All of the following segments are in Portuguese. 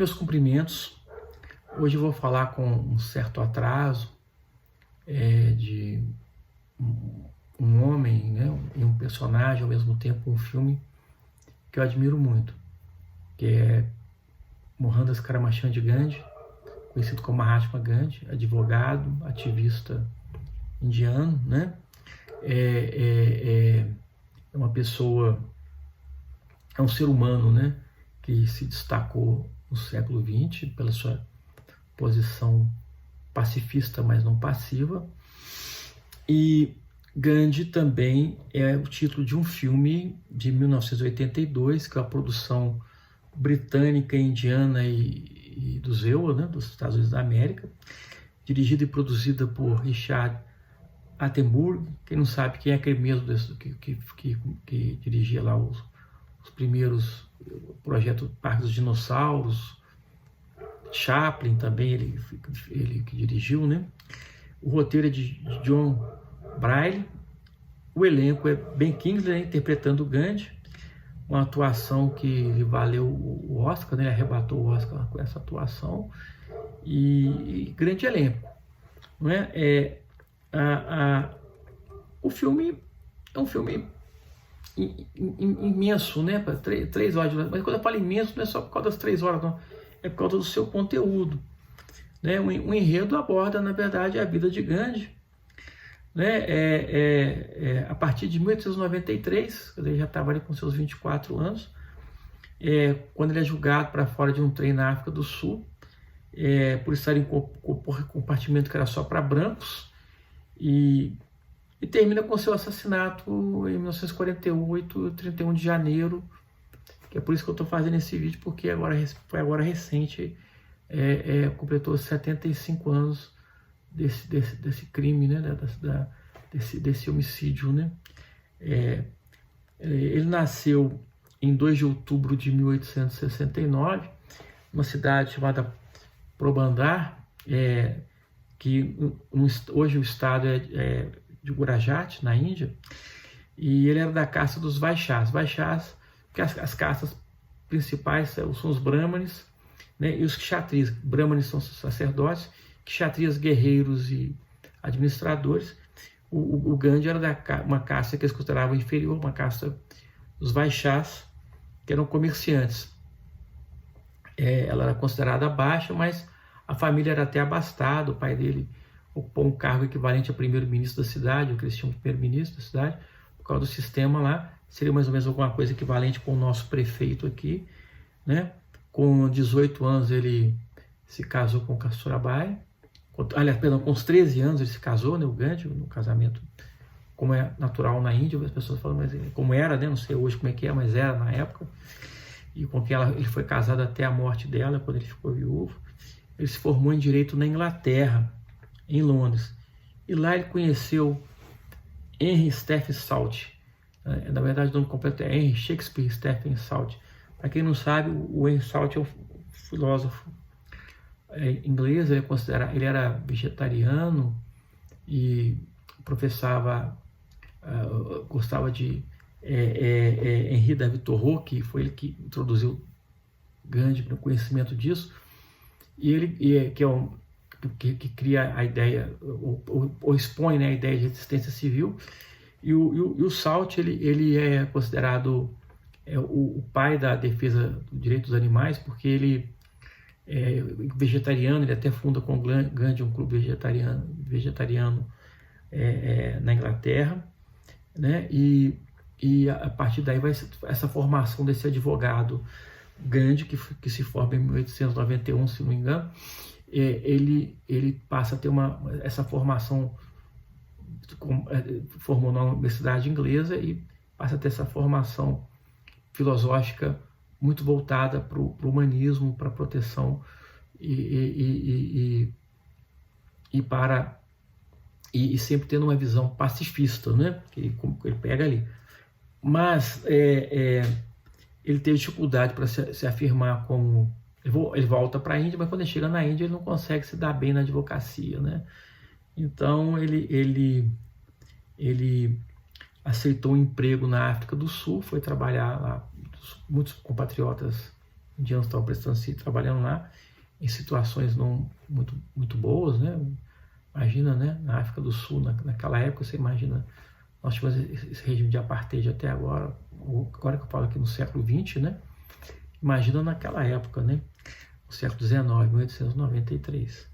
Meus cumprimentos. Hoje eu vou falar com um certo atraso de um homem, né, e um personagem, ao mesmo tempo um filme que eu admiro muito, que é Mohandas Karamchand Gandhi, conhecido como Mahatma Gandhi, advogado, ativista indiano, né? É uma pessoa, é um ser humano, né, que se destacou no século XX pela sua posição pacifista, mas não passiva. E Gandhi também é o título de um filme de 1982, que é uma produção britânica, indiana e do ZEUA, né, dos Estados Unidos da América, dirigida e produzida por Richard Attenborough. Quem não sabe quem é aquele mesmo que dirigia lá os primeiros projetos Parque dos Dinossauros, Chaplin também, ele que dirigiu, né? O roteiro é de John Bryle, o elenco é Ben Kingsley, né, interpretando Gandhi, uma atuação que lhe valeu o Oscar, né? Ele arrebatou o Oscar com essa atuação, e grande elenco, não é? O filme é um filme imenso, né? 3 horas, mas quando eu falo imenso, não é só por causa das 3 horas, não. É por causa do seu conteúdo, né? O enredo aborda, na verdade, a vida de Gandhi, né? A partir de 1893, ele já estava ali com seus 24 anos, quando ele é julgado para fora de um trem na África do Sul, por estar em compartimento que era só para brancos, e termina com seu assassinato em 1948, 31 de janeiro, que é por isso que eu estou fazendo esse vídeo, porque foi agora recente, completou 75 anos desse crime, né, desse homicídio, né? Ele nasceu em 2 de outubro de 1869, numa cidade chamada Probandar, que hoje o estado é de Gujarat, na Índia, e ele era da casta dos Vaixás. Vaixás, que as castas principais são os Brahmanes, né, e os Kshatriyas. Brahmanes são sacerdotes, Kshatriyas guerreiros e administradores. O Gandhi era uma casta que eles consideravam inferior, uma casta dos Vaixás, que eram comerciantes. Ela era considerada baixa, mas a família era até abastada. O pai dele ocupou um cargo equivalente a primeiro-ministro da cidade, o que eles chamam de primeiro-ministro da cidade, por causa do sistema lá. Seria mais ou menos alguma coisa equivalente com o nosso prefeito aqui, né? Com 18 anos ele se casou com Kasturabai. Aliás, perdão, com os 13 anos ele se casou, né, o Gandhi, no casamento, como é natural na Índia. As pessoas falam, mas como era, né? Não sei hoje como é que é, mas era na época. E com quem ele foi casado até a morte dela, quando ele ficou viúvo. Ele se formou em Direito na Inglaterra, em Londres. E lá ele conheceu Henry Stephen Salt. Na verdade, o nome completo é Henry Shakespeare Stephen Salt. Para quem não sabe, o Henry Salt é um filósofo inglês. Ele era vegetariano e gostava de Henri David Thoreau, que foi ele que introduziu Gandhi no conhecimento disso. E ele que cria a ideia, ou expõe, né, a ideia de resistência civil. E o Salt, ele é considerado o pai da defesa do direito dos animais, porque ele é vegetariano. Ele até funda com Gandhi um clube vegetariano na Inglaterra, né? E a partir daí vai essa formação desse advogado Gandhi, que se forma em 1891, se não me engano. Ele passa a ter essa formação, formou na Universidade Inglesa, e passa a ter essa formação filosófica muito voltada para o humanismo, para a proteção e sempre tendo uma visão pacifista, né? Que ele pega ali. Mas ele teve dificuldade para se afirmar como... Ele volta para a Índia, mas quando ele chega na Índia ele não consegue se dar bem na advocacia, né? Então ele aceitou um emprego na África do Sul, foi trabalhar lá. Muitos compatriotas indianos estavam trabalhando lá em situações não muito boas, né? Imagina, né? Na África do Sul, naquela época, você imagina, nós tivemos esse regime de apartheid até agora, agora que eu falo aqui no século XX, né? Imagina naquela época, né? No século XIX, 1893.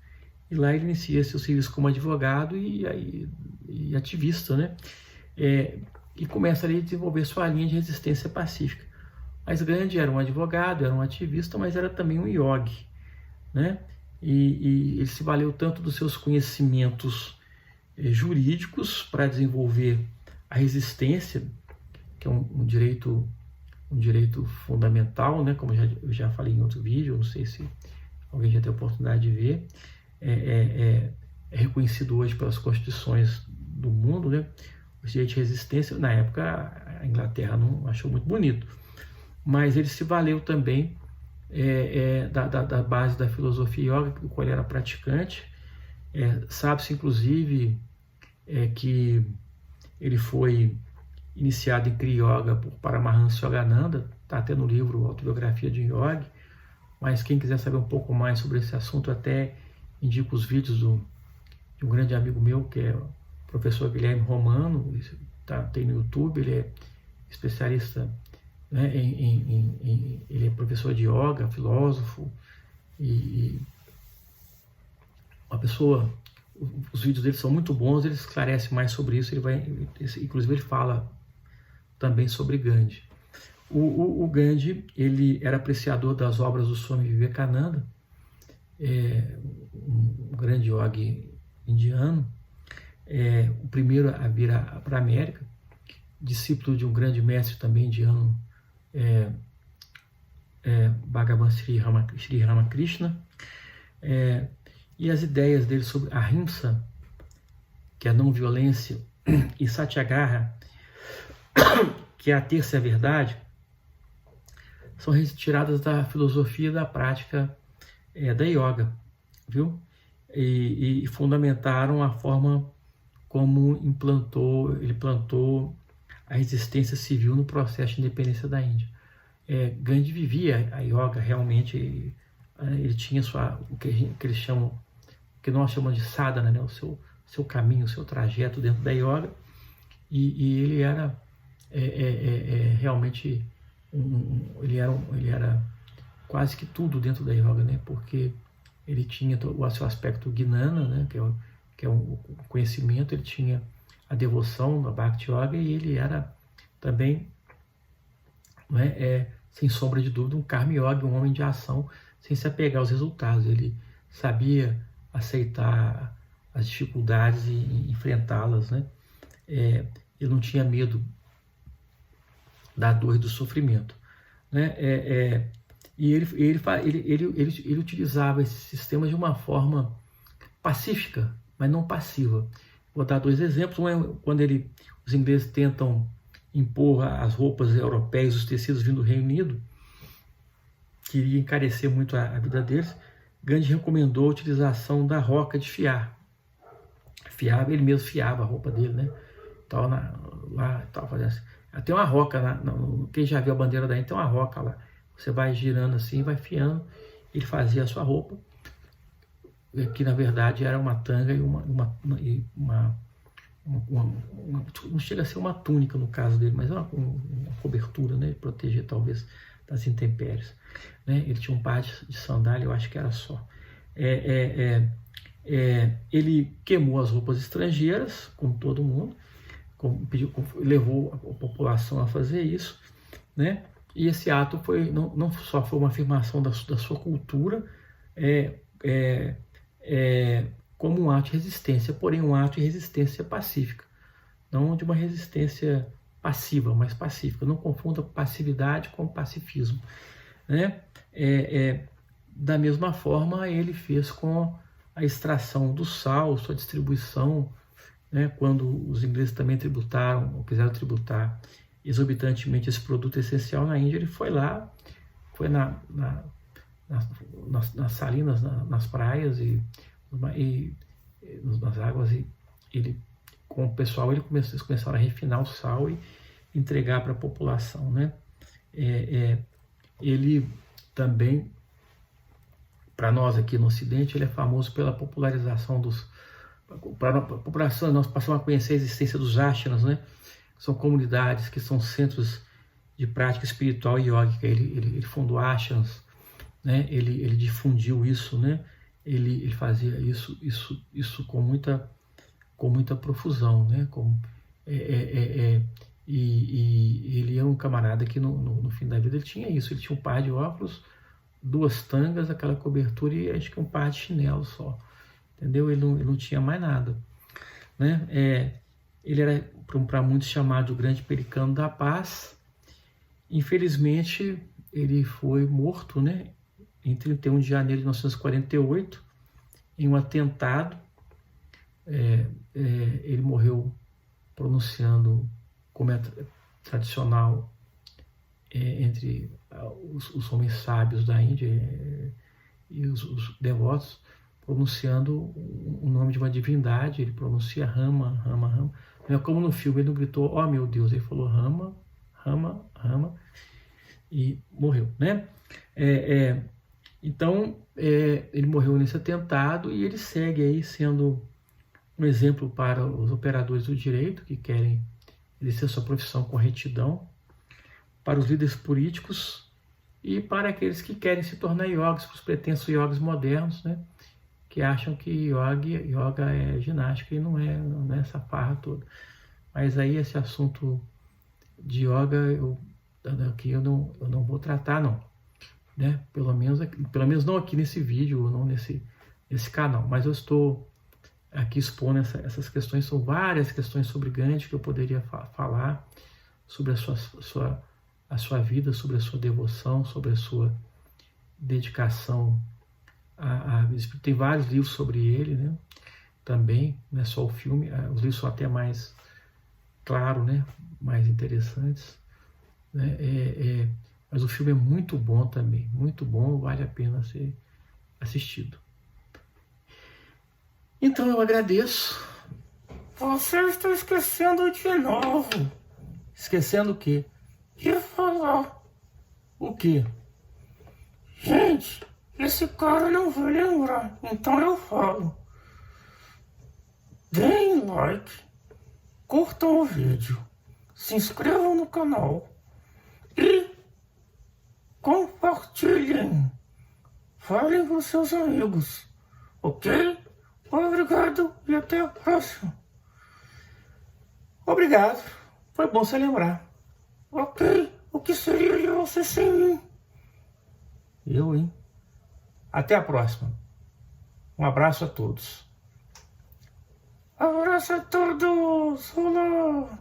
E lá ele inicia seu serviço como advogado e ativista, né? E começa ali a desenvolver sua linha de resistência pacífica. Mas Gandhi era um advogado, era um ativista, mas era também um yogi, né? E ele se valeu tanto dos seus conhecimentos jurídicos para desenvolver a resistência, que é um direito fundamental, né? Como eu já falei em outro vídeo, não sei se alguém já teve a oportunidade de ver, é reconhecido hoje pelas constituições do mundo, né? O direito de resistência, na época a Inglaterra não achou muito bonito, mas ele se valeu também da base da filosofia yoga, do qual ele era praticante. Sabe-se inclusive que ele foi iniciado em Kriya Yoga por Paramahansa Yogananda, está até no livro Autobiografia de um Yogi, mas quem quiser saber um pouco mais sobre esse assunto, eu até indico os vídeos de um grande amigo meu, que é o professor Guilherme Romano, tem no YouTube, ele é especialista, né, ele é professor de yoga, filósofo, e uma pessoa, os vídeos dele são muito bons, ele esclarece mais sobre isso, inclusive ele fala também sobre Gandhi. O Gandhi, ele era apreciador das obras do Swami Vivekananda, um grande yogi indiano, o primeiro a vir para a América, discípulo de um grande mestre também indiano, Bhagavan Sri Ramakrishna, e as ideias dele sobre ahimsa, que é a não violência, e satyagraha, que é a terça verdade, são retiradas da filosofia e da prática da yoga, viu? E fundamentaram a forma como ele plantou a resistência civil no processo de independência da Índia. Gandhi vivia a yoga realmente, ele tinha o que nós chamamos de sadhana, né? O seu caminho, o seu trajeto dentro da yoga, e ele era realmente ele era quase que tudo dentro da yoga, né? Porque ele tinha o seu aspecto gnana, né? que é o conhecimento, ele tinha a devoção da Bhakti Yoga, e ele era também, né, sem sombra de dúvida, um Karma Yogi, um homem de ação, sem se apegar aos resultados. Ele sabia aceitar as dificuldades e enfrentá-las, né? Ele não tinha medo da dor e do sofrimento, né? E ele utilizava esse sistema de uma forma pacífica, mas não passiva. Vou dar dois exemplos. Um é quando os ingleses tentam impor as roupas europeias, os tecidos vindo do Reino Unido, queria encarecer muito a vida deles. Gandhi recomendou a utilização da roca de fiar. Ele mesmo fiava a roupa dele, né? Estava fazendo assim. Tem uma roca, quem já viu a bandeira da Índia, tem uma roca lá. Você vai girando assim, vai fiando. Ele fazia a sua roupa, que na verdade era uma tanga e não chega a ser uma túnica no caso dele, mas é uma cobertura, né? Proteger talvez das intempéries, né? Ele tinha um par de sandália, eu acho que era só. Ele queimou as roupas estrangeiras, como todo mundo, levou a população a fazer isso, né? E esse ato não só foi uma afirmação da sua cultura, como um ato de resistência, porém um ato de resistência pacífica, não de uma resistência passiva, mas pacífica. Não confunda passividade com pacifismo, né? Da mesma forma, ele fez com a extração do sal, sua distribuição, né? Quando os ingleses também quiseram tributar exorbitantemente esse produto essencial na Índia, ele foi lá, foi nas salinas, nas praias e nas águas, e ele, com o pessoal, eles começaram a refinar o sal e entregar para a população, né? Ele também, para nós aqui no Ocidente, ele é famoso pela popularização dos... Para a população, nós passamos a conhecer a existência dos ashramas, né? São comunidades que são centros de prática espiritual e yógica. Ele fundou ashramas, né? Ele difundiu isso, né? Ele fazia isso com muita profusão, né? E ele é um camarada que no fim da vida ele tinha isso. Ele tinha um par de óculos, 2 tangas, aquela cobertura e acho que um par de chinelo só. Entendeu? Ele não tinha mais nada, né? Ele era, para muitos, chamado o Grande Pelicano da Paz. Infelizmente, ele foi morto, né, em 31 de janeiro de 1948, em um atentado. Ele morreu pronunciando, como é tradicional entre os homens sábios da Índia e os devotos, pronunciando o nome de uma divindade. Ele pronuncia Rama, Rama, Rama. Não é como no filme, ele não gritou, oh meu Deus, ele falou Rama, Rama, Rama, e morreu, né? Então, ele morreu nesse atentado e ele segue aí sendo um exemplo para os operadores do direito que querem exercer sua profissão com retidão, para os líderes políticos e para aqueles que querem se tornar yogis, para os pretensos yogis modernos, né? Que acham que yoga é ginástica e não é essa farra toda. Mas aí esse assunto de yoga aqui eu não vou tratar, não, né? Pelo menos não aqui nesse vídeo, não nesse canal, mas eu estou aqui expondo essas questões. São várias questões sobre Gandhi que eu poderia falar sobre a sua vida, sobre a sua devoção, sobre a sua dedicação a tem vários livros sobre ele, né? Também, não é só o filme, os livros são até mais claro, né? Mais interessantes, né? Mas o filme é muito bom também, muito bom, vale a pena ser assistido. Então eu agradeço. Você está esquecendo de novo. Esquecendo o quê? De falar. O quê? Gente, esse cara não vai lembrar, então eu falo. Deem like, curtam o vídeo, se inscrevam no canal e compartilhem. Falem com seus amigos, ok? Obrigado e até a próxima. Obrigado, foi bom você lembrar. Ok, o que seria de você sem mim? Eu, hein? Até a próxima. Um abraço a todos. Abraço a todos. Olá.